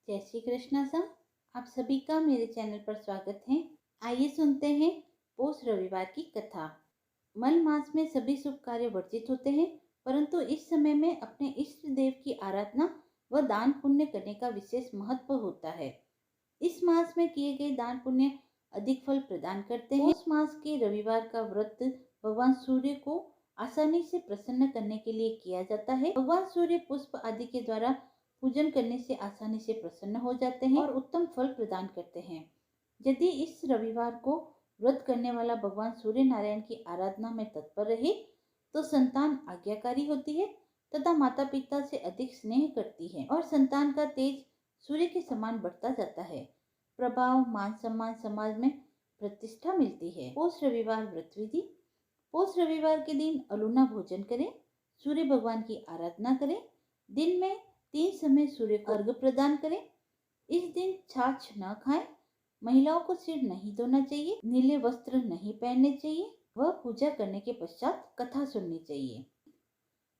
जय श्री कृष्णा सर। आप सभी का मेरे चैनल पर स्वागत है। आइए सुनते हैं पौष रविवार की कथा। मल मास में सभी शुभ कार्य वर्जित होते हैं, परंतु इस समय में अपने इष्ट देव की आराधना व दान पुण्य करने का विशेष महत्व होता है। इस मास में किए गए दान पुण्य अधिक फल प्रदान करते हैं। पौष मास के रविवार का व्रत भगवान सूर्य को आसानी से प्रसन्न करने के लिए किया जाता है। भगवान सूर्य पुष्प आदि के द्वारा पूजन करने से आसानी से प्रसन्न हो जाते हैं और उत्तम फल प्रदान करते हैं। यदि इस रविवार को व्रत करने वाला भगवान सूर्य नारायण की आराधना में तत्पर रहे तो संतान आज्ञाकारी होती है तथा माता पिता से अधिक स्नेह करती है और संतान का तेज सूर्य के समान बढ़ता जाता है। प्रभाव, मान सम्मान, समाज में प्रतिष्ठा मिलती है। पौष रविवार व्रत विधि। पौष रविवार के दिन अरुणा भोजन करें, सूर्य भगवान की आराधना करें। दिन में 3 समय सूर्य को अर्घ्य प्रदान करें। इस दिन छाछ न खाएं। महिलाओं को सिर नहीं धोना चाहिए, नीले वस्त्र नहीं पहनने चाहिए वह पूजा करने के पश्चात कथा सुननी चाहिए।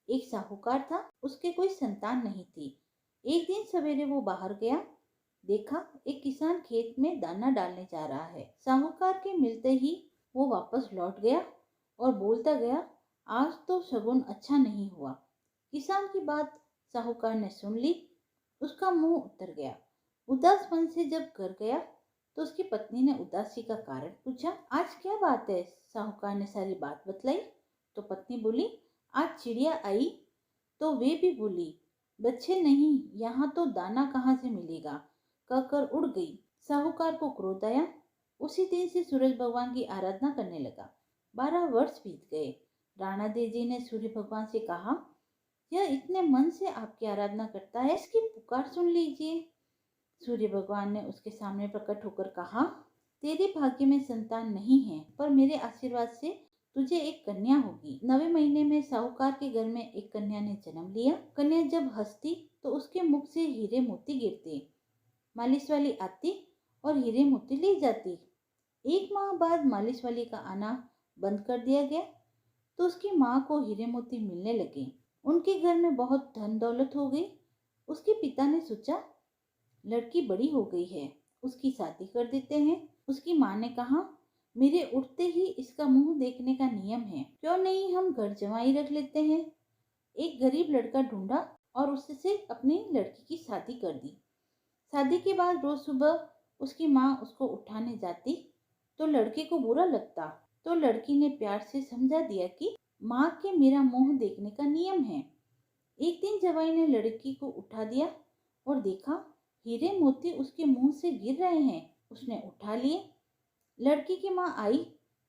एक साहूकार था, उसके कोई संतान नहीं थी। एक दिन सवेरे वो बाहर गया, देखा एक किसान खेत में दाना डालने जा रहा है। साहूकार के मिलते ही वो वापस लौट गया और बोलता गया, आज तो शगुन अच्छा नहीं हुआ। किसान की बात साहूकार ने सुन ली, उसका मुंह उतर गया। उदास मन से जब घर गया तो उसकी पत्नी ने उदासी का कारण पूछा। आज क्या बात है? साहूकार ने सारी बात बतलाई तो पत्नी बोली, आज चिड़िया आई तो वे भी बोली, बच्चे नहीं, यहाँ तो दाना कहाँ से मिलेगा, कहकर उड़ गई। साहूकार को क्रोध आया। उसी दिन से सूरज भगवान की आराधना करने लगा। 12 वर्ष बीत गए। राणा देव जी ने सूर्य भगवान से कहा, यह इतने मन से आपकी आराधना करता है, इसकी पुकार सुन लीजिए। सूर्य भगवान ने उसके सामने प्रकट होकर कहा, तेरे भाग्य में संतान नहीं है, पर मेरे आशीर्वाद से तुझे एक कन्या होगी। 9वें महीने में साहूकार के घर में एक कन्या ने जन्म लिया। कन्या जब हंसती तो उसके मुख से हीरे मोती गिरते। मालिश वाली आती और हीरे मोती ले जाती। 1 माह बाद मालिश वाली का आना बंद कर दिया गया तो उसकी माँ को हीरे मोती मिलने लगे। उनके घर में बहुत धन दौलत हो गई। उसके पिता ने सोचा, लड़की बड़ी हो गई है, उसकी शादी कर देते हैं। उसकी माँ ने कहा, मेरे उठते ही इसका मुंह देखने का नियम है, क्यों नहीं हम घर जमाई रख लेते हैं। एक गरीब लड़का ढूंढा और उससे अपनी लड़की की शादी कर दी। शादी के बाद रोज सुबह उसकी माँ उसको उठाने जाती तो लड़के को बुरा लगता, तो लड़की ने प्यार से समझा दिया कि माँ के मेरा मुंह देखने का नियम है। एक दिन जवाई ने लड़की को उठा दिया और देखा हीरे मोती उसके मुंह से गिर रहे हैं। उसने उठा लिए। लड़की की माँ आई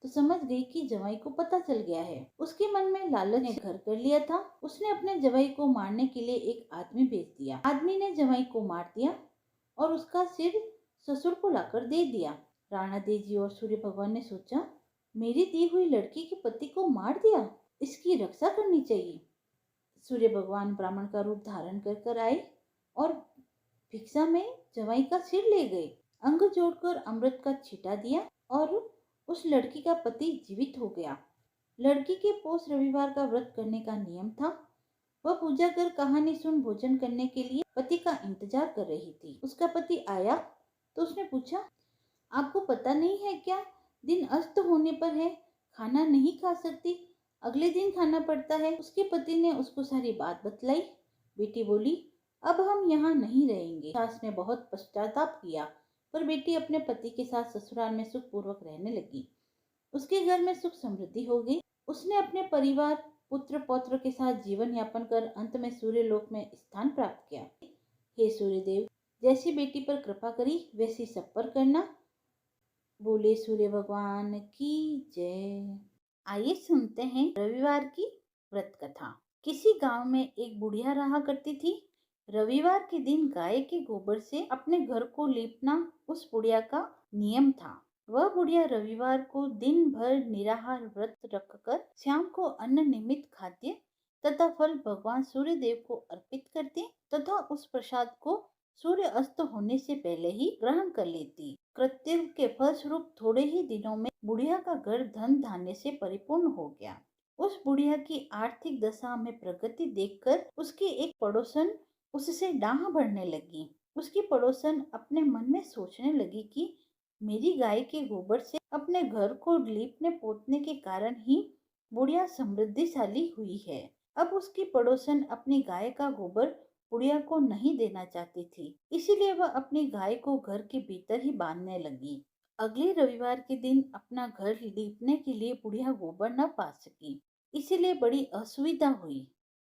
तो समझ गई कि जवाई को पता चल गया है। उसके मन में लालच ने घर कर लिया था। उसने अपने जवाई को मारने के लिए एक आदमी भेज दिया। आदमी ने जवाई को मार दिया और उसका सिर ससुर को लाकर दे दिया। राणा देव जी और सूर्य भगवान ने सोचा, मेरी दी हुई लड़की के पति को मार दिया, इसकी रक्षा करनी चाहिए। सूर्य भगवान ब्राह्मण का रूप धारण कर आए और भिक्षा में जवाई का सिर ले गए। अंग जोड़कर अमृत का छींटा दिया और उस लड़की का पति जीवित हो गया। लड़की के पौष रविवार का व्रत करने का नियम था। वह पूजा कर कहानी सुन भोजन करने के लिए पति का इंतजार कर रही थी। उसका पति आया तो उसने पूछा, आपको पता नहीं है क्या, दिन अस्त होने पर है, खाना नहीं खा सकती, अगले दिन खाना पड़ता है। उसके पति ने उसको सारी बात बतलाई। बेटी बोली, अब हम यहाँ नहीं रहेंगे। सास ने बहुत पश्चाताप किया, पर बेटी अपने पति के साथ ससुराल में सुख पूर्वक रहने लगी। उसके घर में सुख समृद्धि हो गई। उसने अपने परिवार, पुत्र पौत्र के साथ जीवन यापन कर अंत में सूर्य लोक में स्थान प्राप्त किया। हे सूर्यदेव, जैसी बेटी पर कृपा करी वैसी सब पर करना। बोले सूर्य भगवान की जय। आइए सुनते हैं रविवार की व्रत कथा। किसी गांव में एक बुढ़िया रहा करती थी। रविवार के दिन गाय के गोबर से अपने घर को लीपना उस बुढ़िया का नियम था। वह बुढ़िया रविवार को दिन भर निराहार व्रत रखकर शाम को अन्न निमित्त खाद्य तथा फल भगवान सूर्य देव को अर्पित करती तथा उस प्रसाद को सूर्य अस्त होने से पहले ही ग्रहण कर लेती। कृत्य के फलस्वरूप थोड़े ही दिनों में बुढ़िया का घर धन धान्य से परिपूर्ण हो गया। उस बुढ़िया की आर्थिक दशा में प्रगति देखकर उसकी एक पड़ोसन उससे डाह भरने लगी। उसकी पड़ोसन अपने मन में सोचने लगी कि मेरी गाय के गोबर से अपने घर को लीपने पोतने के कारण ही बुढ़िया समृद्धिशाली हुई है। अब उसकी पड़ोसन अपनी गाय का गोबर बुढ़िया को नहीं देना चाहती थी, इसीलिए वह अपनी गाय को घर के भीतर ही बांधने लगी। अगले रविवार के दिन अपना घर लीपने के लिए बुढ़िया गोबर न पा सकी, इसीलिए बड़ी असुविधा हुई।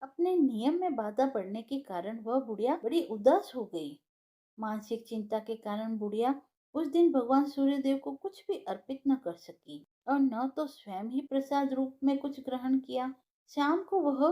अपने नियम में बाधा पड़ने के कारण वह बुढ़िया बड़ी उदास हो गई। मानसिक चिंता के कारण बुढ़िया उस दिन भगवान सूर्यदेव को कुछ भी अर्पित न कर सकी और न तो स्वयं ही प्रसाद रूप में कुछ ग्रहण किया। शाम को वह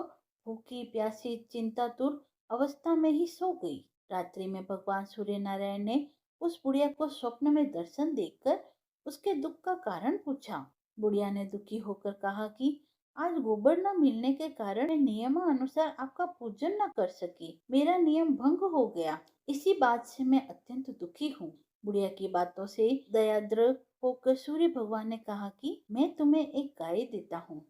भूखी प्यासी चिंतातुर अवस्था में ही सो गई। रात्रि में भगवान सूर्य नारायण ने उस बुढ़िया को स्वप्न में दर्शन देकर उसके दुख का कारण पूछा। बुढ़िया ने दुखी होकर कहा कि आज गोबर न मिलने के कारण मैं नियमानुसार आपका पूजन न कर सकी। मेरा नियम भंग हो गया। इसी बात से मैं अत्यंत दुखी हूँ। बुढ़िया की बातों से दयाद्र होकर सूर्य भगवान ने कहा कि मैं तुम्हें एक गाय देता हूँ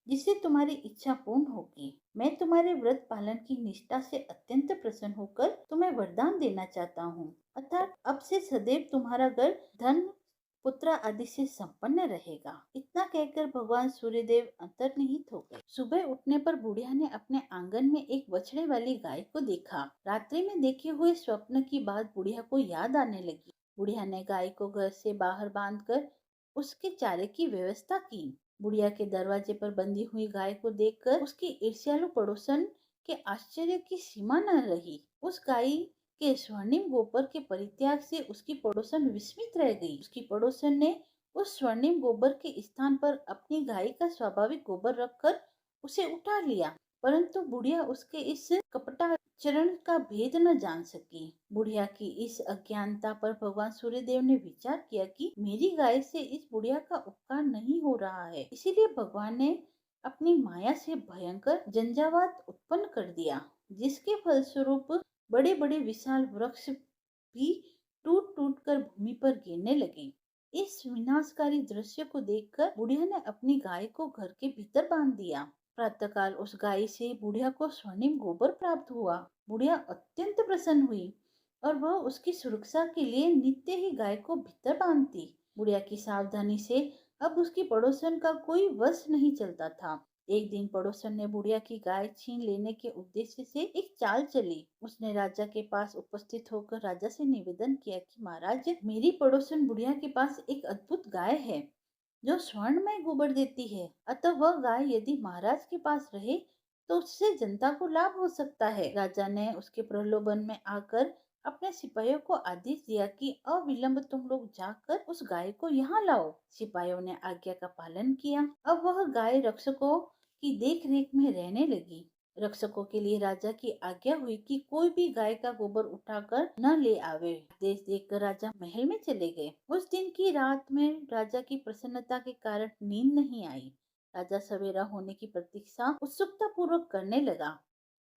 जिससे तुम्हारी इच्छा पूर्ण होगी। मैं तुम्हारे व्रत पालन की निष्ठा से अत्यंत प्रसन्न होकर तुम्हें वरदान देना चाहता हूँ, अर्थात अब से सदैव तुम्हारा घर धन पुत्र आदि से संपन्न रहेगा। इतना कहकर भगवान सूर्यदेव अंतर्निहित हो गए। सुबह उठने पर बुढ़िया ने अपने आंगन में एक बछड़े वाली गाय को देखा। रात्रि में देखे हुए स्वप्न की बात बुढ़िया को याद आने लगी। बुढ़िया ने गाय को घर से बाहर बांधकर उसके चारे की व्यवस्था की। बुढ़िया के दरवाजे पर बंधी हुई गाय को देखकर उसकी ईर्ष्यालु पड़ोसन के आश्चर्य की सीमा न रही। उस गाय के स्वर्णिम गोबर के परित्याग से उसकी पड़ोसन विस्मित रह गई। उसकी पड़ोसन ने उस स्वर्णिम गोबर के स्थान पर अपनी गाय का स्वाभाविक गोबर रखकर उसे उठा लिया, परंतु बुढ़िया उसके इस कपटाचरण का भेद न जान सकी। बुढ़िया की इस अज्ञानता पर भगवान सूर्यदेव ने विचार किया कि मेरी गाय से इस बुढ़िया का उपकार नहीं हो रहा है, इसीलिए भगवान ने अपनी माया से भयंकर झंझावात उत्पन्न कर दिया, जिसके फलस्वरूप बड़े बड़े विशाल वृक्ष भी टूट टूट कर भूमि पर गिरने लगे। इस विनाशकारी दृश्य को देखकर बुढ़िया ने अपनी गाय को घर के भीतर बांध दिया। प्रातःकाल उस गाय से बुढ़िया को स्वर्णिम गोबर प्राप्त हुआ। बुढ़िया अत्यंत प्रसन्न हुई और वह उसकी सुरक्षा के लिए नित्य ही गाय को भीतर बांधती। बुढ़िया की सावधानी से अब उसकी पड़ोसन का कोई वश नहीं चलता था। एक दिन पड़ोसन ने बुढ़िया की गाय छीन लेने के उद्देश्य से एक चाल चली। उसने राजा के पास उपस्थित होकर राजा से निवेदन किया कि महाराज, मेरी पड़ोसन बुढ़िया के पास एक अद्भुत गाय है जो स्वर्ण में गोबर देती है, अतः वह गाय यदि महाराज के पास रहे तो उससे जनता को लाभ हो सकता है। राजा ने उसके प्रलोभन में आकर अपने सिपाहियों को आदेश दिया कि अविलंब तुम लोग जाकर उस गाय को यहाँ लाओ। सिपाहियों ने आज्ञा का पालन किया। अब वह गाय रक्षकों की देख रेख में रहने लगी। रक्षकों के लिए राजा की आज्ञा हुई कि कोई भी गाय का गोबर उठाकर न ले आवे। आदेश देकर राजा महल में चले गए। उस दिन की रात में राजा की प्रसन्नता के कारण नींद नहीं आई। राजा सवेरा होने की प्रतीक्षा उत्सुकता पूर्वक करने लगा।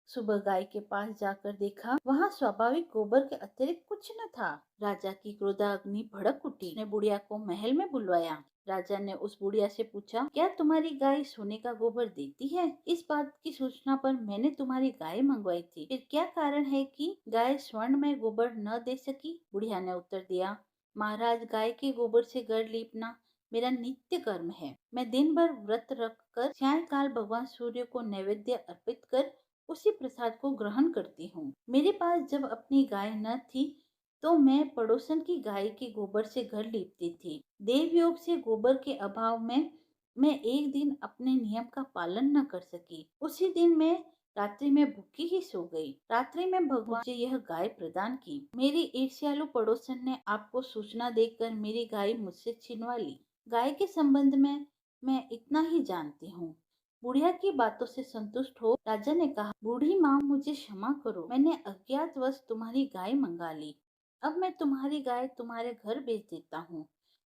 सुबह गाय के पास जाकर देखा, वहाँ स्वाभाविक गोबर के अतिरिक्त कुछ न था। राजा की क्रोधाग्नि भड़क उठी। उसने बुढ़िया को महल में बुलवाया। राजा ने उस बुढ़िया से पूछा, क्या तुम्हारी गाय सोने का गोबर देती है? इस बात की सूचना पर मैंने तुम्हारी गाय मंगवाई थी, फिर क्या कारण है कि गाय स्वर्ण में गोबर न दे सकी? बुढ़िया ने उत्तर दिया, महाराज, गाय के गोबर से घर लीपना मेरा नित्य कर्म है। मैं दिन भर व्रत रखकर सायंकाल भगवान सूर्य को नैवेद्य अर्पित कर उसी प्रसाद को ग्रहण करती हूँ। मेरे पास जब अपनी गाय न थी तो मैं पड़ोसन की गाय के गोबर से घर लीपती थी। देव योग से गोबर के अभाव में मैं एक दिन अपने नियम का पालन न कर सकी। उसी दिन मैं रात्रि में भूखी ही सो गई। रात्रि में भगवान मुझे यह गाय प्रदान की। मेरी ईर्ष्यालु पड़ोसन ने आपको सूचना देकर मेरी गाय मुझसे छिनवा ली। गाय के संबंध में मैं इतना ही जानती हूँ। बुढ़िया की बातों से संतुष्ट हो राजा ने कहा, बूढ़ी माँ, मुझे क्षमा करो, मैंने अज्ञातवश तुम्हारी गाय मंगा ली। अब मैं तुम्हारी गाय तुम्हारे घर भेज देता हूँ।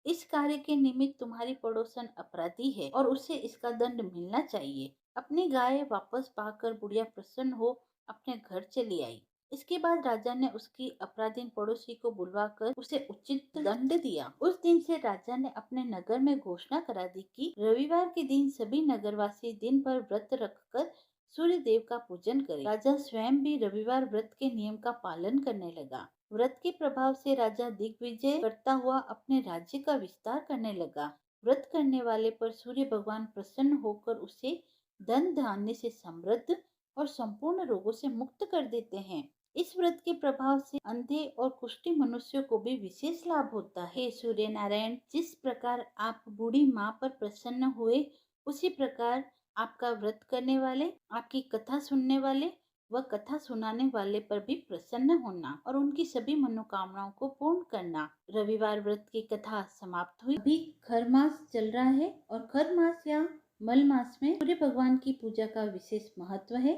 इस कार्य के निमित्त तुम्हारी पड़ोसन अपराधी है और उसे इसका दंड मिलना चाहिए। अपनी गाय वापस पाकर बुढ़िया प्रसन्न हो अपने घर चली आई। इसके बाद राजा ने उसकी अपराधीन पड़ोसी को बुलवाकर उसे उचित दंड दिया। उस दिन से राजा ने अपने नगर में घोषणा करा दी कि रविवार के दिन सभी नगरवासी दिन भर व्रत रखकर सूर्य देव का पूजन करें। राजा स्वयं भी रविवार व्रत के नियम का पालन करने लगा। व्रत के प्रभाव से राजा दिग्विजय करता हुआ अपने राज्य का विस्तार करने लगा। व्रत करने वाले पर सूर्य भगवान प्रसन्न होकर उसे धन धान्य से समृद्ध और संपूर्ण रोगों से मुक्त कर देते हैं। इस व्रत के प्रभाव से अंधे और कुष्ठी मनुष्यों को भी विशेष लाभ होता है। हे सूर्य नारायण, जिस प्रकार आप बूढ़ी माँ पर प्रसन्न हुए, उसी प्रकार आपका व्रत करने वाले, आपकी कथा सुनने वाले व कथा सुनाने वाले पर भी प्रसन्न होना और उनकी सभी मनोकामनाओं को पूर्ण करना। रविवार व्रत की कथा समाप्त हुई। अभी खर मास चल रहा है और खर मास या मल मास में सूर्य भगवान की पूजा का विशेष महत्व है।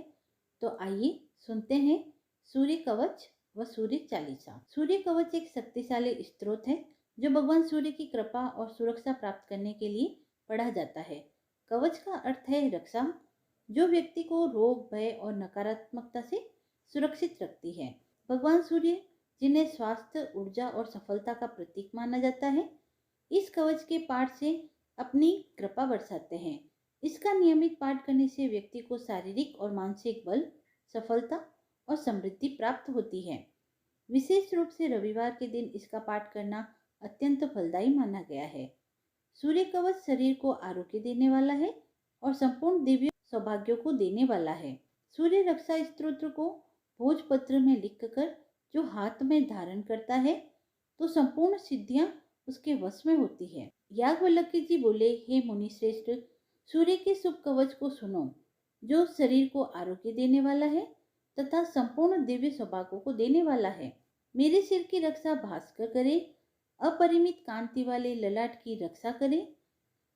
तो आइए सुनते हैं सूर्य कवच व सूर्य चालीसा। सूर्य कवच एक शक्तिशाली स्त्रोत है जो भगवान सूर्य की कृपा और सुरक्षा प्राप्त करने के लिए पढ़ा जाता है। कवच का अर्थ है रक्षा, जो व्यक्ति को रोग, भय और नकारात्मकता से सुरक्षित रखती है। भगवान सूर्य, जिन्हें स्वास्थ्य, ऊर्जा और सफलता का प्रतीक माना जाता है, इस कवच के पाठ से अपनी कृपा बरसाते हैं। इसका नियमित पाठ करने से व्यक्ति को शारीरिक और मानसिक बल, सफलता और समृद्धि प्राप्त होती है। विशेष रूप से रविवार के दिन इसका पाठ करना अत्यंत फलदायी माना गया है। सूर्य कवच शरीर को आरोग्य देने वाला है और संपूर्ण दिव्य सौभाग्यों को देने वाला है। सूर्य रक्षा स्तोत्र को भोजपत्र में लिखकर जो हाथ में धारण करता है, तो संपूर्ण सिद्धियां उसके वश में होती है। याज्ञवल्क्य जी बोले, हे मुनि श्रेष्ठ, सूर्य के शुभ कवच को सुनो, जो शरीर को आरोग्य देने वाला है तथा संपूर्ण दिव्य सौभाग्यों को देने वाला है। मेरे सिर की रक्षा भास्कर करे, अपरिमित कांति वाले ललाट की रक्षा करे,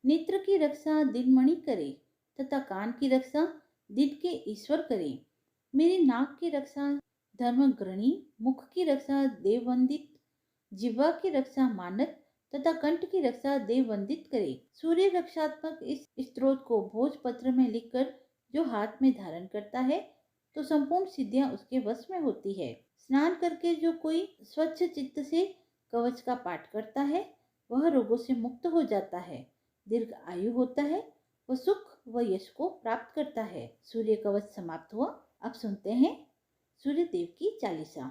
नेत्र की रक्षा दिनमणि करे तथा कान की रक्षा दिन के ईश्वर करे। मेरी नाक की रक्षा धर्मग्रणी, मुख की रक्षा देववंदित, जिह्वा की रक्षा मानद तथा कंठ की रक्षा देववंदित करे। सूर्य रक्षात्मक इस स्त्रोत को भोजपत्र में लिखकर जो हाथ में धारण करता है, तो संपूर्ण सिद्धियां उसके वश में होती है। स्नान करके जो कोई स्वच्छ चित्त से कवच का पाठ करता है, वह रोगों से मुक्त हो जाता है, दीर्घ आयु होता है, वह सुख व यश को प्राप्त करता है। सूर्य कवच समाप्त हुआ। अब सुनते हैं सूर्य देव की चालीसा।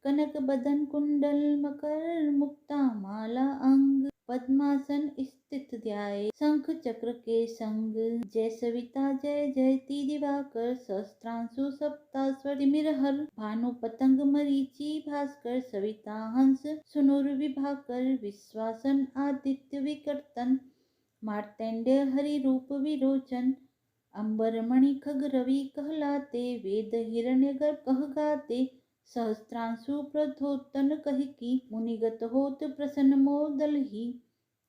कनक बदन कुंडल मकर मुक्ता माला अंग, पद्मासन स्थित ध्याये शंख चक्र के संग। जय सविता जय जयति दिवाकर, सहस्त्रांशु सप्तास्वर तिमिरहर। भानु पतंग मरीचि भास्कर, सविता हंस सुनुर्विभाकर। विश्वासन आदित्य विकर्तन, मार्तेंड्य हरि रूप विरोचन। अंबर मणि खग रवि कहलाते, वेद हिरण्य गर्भ कह गाते। सहस्त्रांशु प्रधोतन कहिकी, मुनिगत होत प्रसन्न मोदल ही।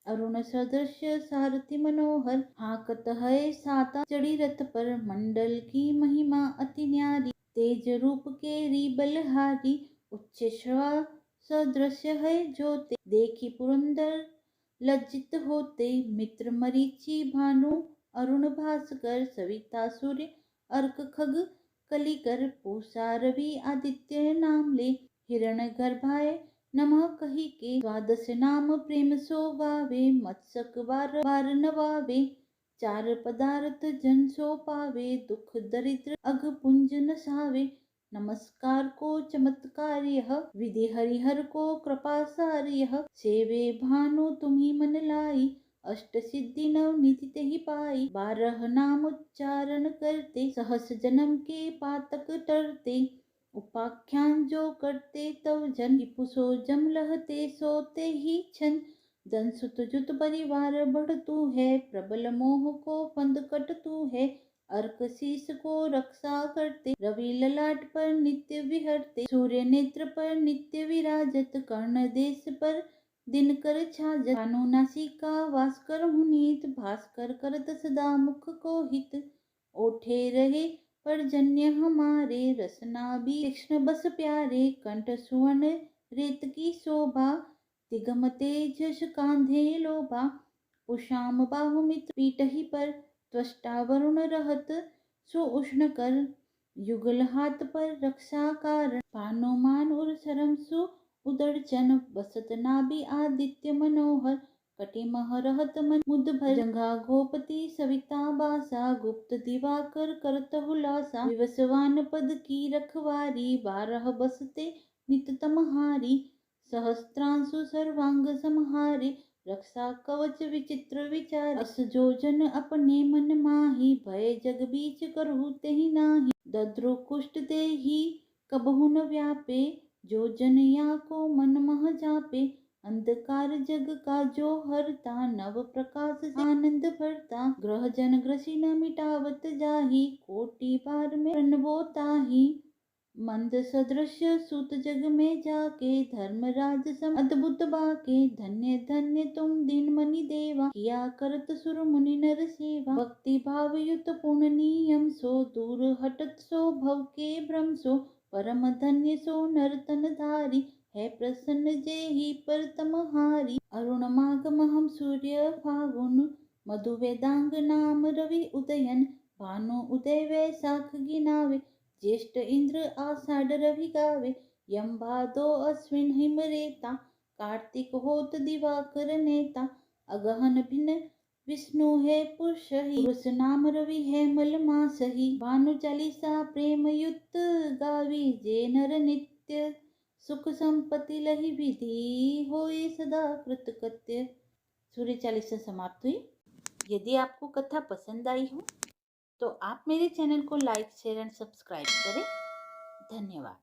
अरुण सदृश्य सारथि मनोहर, हाकत है साता चढ़ी रथ पर। मंडल की महिमा अति न्यारी, तेज रूप केरी बलहारी। उच्च श्रवा सदृश्य है ज्योति, देखी पुरंदर लज्जित होते। मित्र मरीचि भानु अरुण भास्कर, सविता सूर्य अर्क खग कलिकर। पूषा रवि आदित्य नाम ले, हिरण गर्भाय नमः कही के। द्वादश नाम प्रेम सो गावे, मत्सक बार बार नवावे। चार पदार्थ जन सो पावे, दुख दरिद्र अघ पुंज नसावे। नमस्कार को चमत्कार यह, विधि हरिहर को कृपा सार यह। सेवे भानु तुम्ही मन लाई, अष्ट सिद्धि नव निधि तेहि पाई। 12 नाम उच्चारण करते, सहस जन्म के पातक टरते। उपाख्यान जो करते तव जन, रिपुसो जम लहते सोते ही छन। जन सुत जुत परिवार बढ़ तू है, प्रबल मोह को फंद कट तू है। अर्क शीस को रक्षा करते, रवि ललाट पर नित्य विहरते। सूर्य नेत्र पर नित्य विराजत, कर्ण देश पर दिनकर छाजत। भानु नासिका वास करहु नीत, भास्कर करत सदा मुख को हित। ओठे रहे पर्जन्य हमारे, रसना भी तीक्ष्ण बस प्यारे। कंठ सुवर्ण रेत की शोभा, तिगम तेजस कांधे लोभा। उषाम बाहु मित्र पीठहि पर, त्वष्टा वरुण रहत सुउष्ण कर। युगल हाथ पर रक्षा कारण, पानुमान उर सरम सु उदड़चन। बसत नाभि आदित्य मनोहर, कटिमह रहत मन मुद भर जंघा घोपति सविता बासा गुप्त दिवाकर करत हुलासा विवस्वान पद की रखवारी 12 बसते नित तमहारी सहस्त्रांशु सर्वांग समहारे रक्षा कवच विचित्र विचार अस जो जन अपने मन माही भय जग बीच करहु तेहि नाही दद्रु कुष्ठ देहि कबहु न व्यापे जो जन या को मन मह जापे अंधकार जग का जो हरता नव प्रकाश से आनंद भरता ग्रह जन ग्रसी न मिटावत जाहि कोटि बार में प्रणवो ताहि मंद सदृश सुत जग में जाके धर्मराज सम अद्भुत बाके धन्य धन्य तुम दिन मनि देवा किया करत सुर मुनि नर सेवा भक्ति भाव युत पूर्ण नियम सो दूर हटत सो भव के भ्रम सो परम धन्य सो नर तन धारी है प्रसन्न जेहि पर तमहारी अरुण मागम हम सूर्य फागुन मधु वेदांग नाम रवि उदयन भानु उदय वैशाख गिनावे ज्येष्ठ इंद्र आषाढ़ रवि गावे यम भादो अश्विन हिम रेता कार्तिक होत दिवाकर नेता अगहन भिन्न विष्णु है पुरुष ही पुरुष नाम रवि है मल मासहि भानु चालीसा प्रेम युक्त गावी जे नर नित्य सुख संपत्ति लहि विधि होए सदा कृतकृत्य। सूर्य चालीसा समाप्त हुई। यदि आपको कथा पसंद आई हो तो आप मेरे चैनल को लाइक शेयर एंड सब्सक्राइब करें। धन्यवाद।